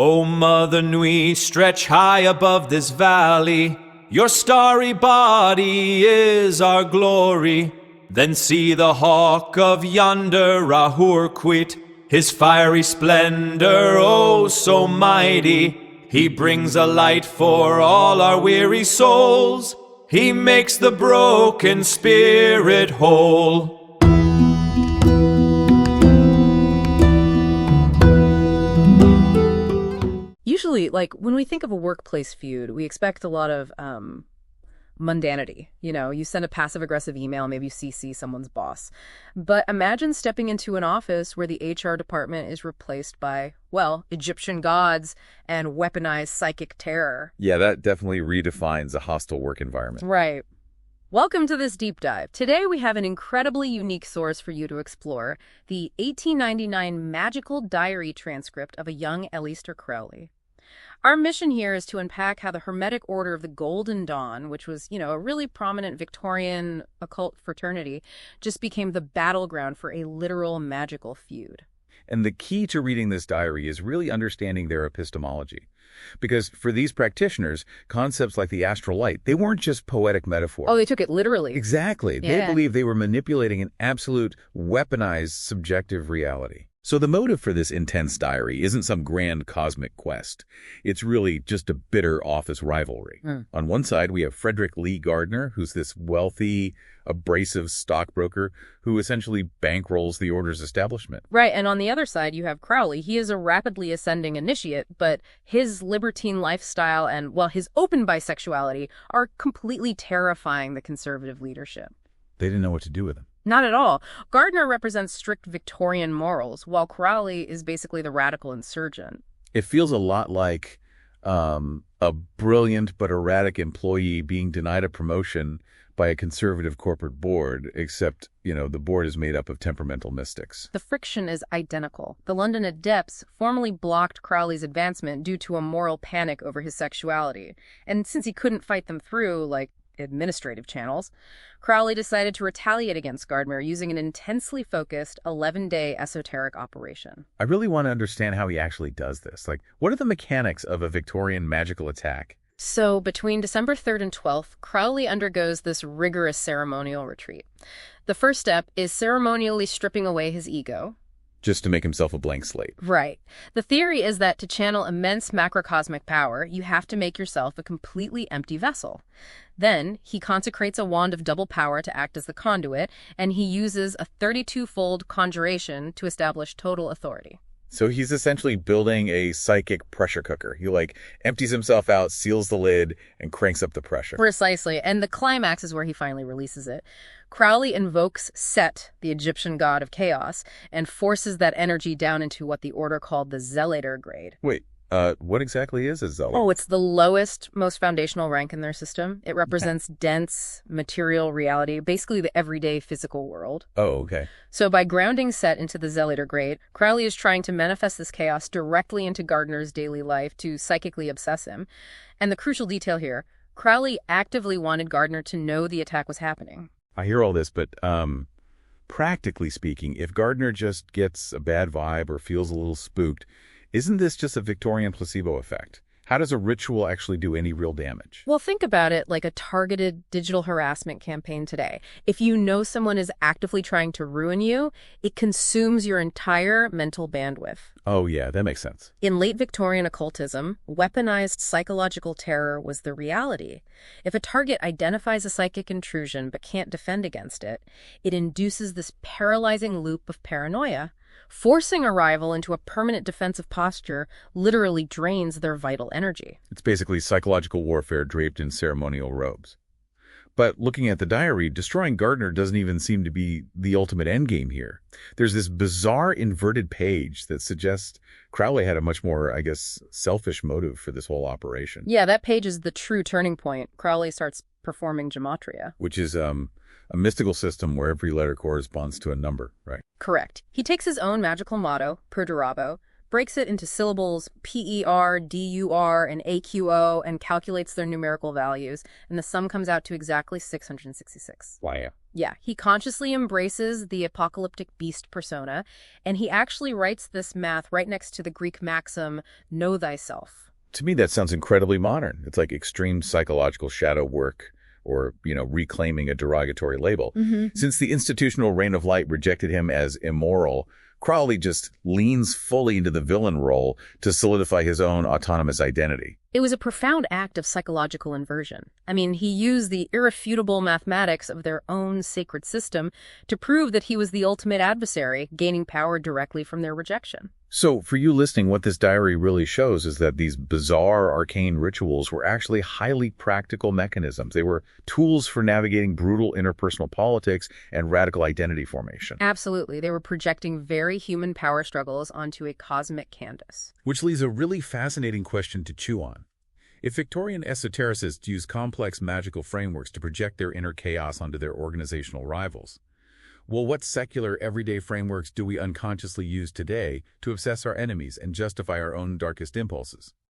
O Mother Nui, stretch high above this valley. Your starry body is our glory. Then see the hawk of yonder Rahur quit, his fiery splendor, oh so mighty. He brings a light for all our weary souls. He makes the broken spirit whole. Usually, like, when we think of a workplace feud, we expect a lot of mundanity. You know, you send a passive-aggressive email, maybe you CC someone's boss. But imagine stepping into an office where the HR department is replaced by, well, Egyptian gods and weaponized psychic terror. Yeah, that definitely redefines a hostile work environment. Right. Welcome to this deep dive. Today we have an incredibly unique source for you to explore, the 1899 magical diary transcript of a young Aleister Crowley. Our mission here is to unpack how the Hermetic Order of the Golden Dawn, which was, a really prominent Victorian occult fraternity, just became the battleground for a literal magical feud. And the key to reading this diary is really understanding their epistemology. Because for these practitioners, concepts like the astral light, they weren't just poetic metaphor. Oh, they took it literally. Exactly. Yeah. They believed they were manipulating an absolute weaponized subjective reality. So the motive for this intense diary isn't some grand cosmic quest. It's really just a bitter office rivalry. On one side, we have Frederick Lee Gardner, who's this wealthy, abrasive stockbroker who essentially bankrolls the order's establishment. Right, and on the other side, you have Crowley. He is a rapidly ascending initiate, but his libertine lifestyle and, well, his open bisexuality are completely terrifying the conservative leadership. They didn't know what to do with him. Not at all. Gardner represents strict Victorian morals, while Crowley is basically the radical insurgent. It feels a lot like a brilliant but erratic employee being denied a promotion by a conservative corporate board, except, the board is made up of temperamental mystics. The friction is identical. The London Adepts formally blocked Crowley's advancement due to a moral panic over his sexuality. And since he couldn't fight them through, like, administrative channels, Crowley decided to retaliate against Gardner using an intensely focused 11-day esoteric operation. I really want to understand how he actually does this. Like, what are the mechanics of a Victorian magical attack? So between December 3rd and 12th, Crowley undergoes this rigorous ceremonial retreat. The first step is ceremonially stripping away his ego. Just to make himself a blank slate. Right. The theory is that to channel immense macrocosmic power, you have to make yourself a completely empty vessel. Then, he consecrates a wand of double power to act as the conduit, and he uses a 32-fold conjuration to establish total authority. So he's essentially building a psychic pressure cooker. He, empties himself out, seals the lid, and cranks up the pressure. Precisely. And the climax is where he finally releases it. Crowley invokes Set, the Egyptian god of chaos, and forces that energy down into what the order called the Zelator grade. Wait, what exactly is a zealot? Oh, it's the lowest, most foundational rank in their system. It represents dense, material reality, basically the everyday physical world. Oh, okay. So by grounding Set into the Zelator grade, Crowley is trying to manifest this chaos directly into Gardner's daily life to psychically obsess him. And the crucial detail here, Crowley actively wanted Gardner to know the attack was happening. I hear all this, but practically speaking, if Gardner just gets a bad vibe or feels a little spooked, isn't this just a Victorian placebo effect? How does a ritual actually do any real damage? Well, think about it like a targeted digital harassment campaign today. If you know someone is actively trying to ruin you, it consumes your entire mental bandwidth. Oh, yeah, that makes sense. In late Victorian occultism, weaponized psychological terror was the reality. If a target identifies a psychic intrusion but can't defend against it, it induces this paralyzing loop of paranoia. Forcing a rival into a permanent defensive posture literally drains their vital energy. It's basically psychological warfare draped in ceremonial robes. But looking at the diary, destroying Gardner doesn't even seem to be the ultimate endgame here. There's this bizarre inverted page that suggests Crowley had a much more, selfish motive for this whole operation. Yeah, that page is the true turning point. Crowley starts performing gematria. Which is a mystical system where every letter corresponds to a number, right? Correct. He takes his own magical motto, Perdurabo, breaks it into syllables PER, DUR, and AQO, and calculates their numerical values, and the sum comes out to exactly 666. Wow. Yeah, he consciously embraces the apocalyptic beast persona, and he actually writes this math right next to the Greek maxim, know thyself. To me, that sounds incredibly modern. It's like extreme psychological shadow work or, reclaiming a derogatory label. Since the institutional reign of light rejected him as immoral, Crowley just leans fully into the villain role to solidify his own autonomous identity. It was a profound act of psychological inversion. I mean, he used the irrefutable mathematics of their own sacred system to prove that he was the ultimate adversary, gaining power directly from their rejection. So, for you listening, what this diary really shows is that these bizarre arcane rituals were actually highly practical mechanisms. They were tools for navigating brutal interpersonal politics and radical identity formation. Absolutely. They were projecting very human power struggles onto a cosmic canvas. Which leaves a really fascinating question to chew on. If Victorian esotericists use complex magical frameworks to project their inner chaos onto their organizational rivals, well, what secular, everyday frameworks do we unconsciously use today to obsess our enemies and justify our own darkest impulses?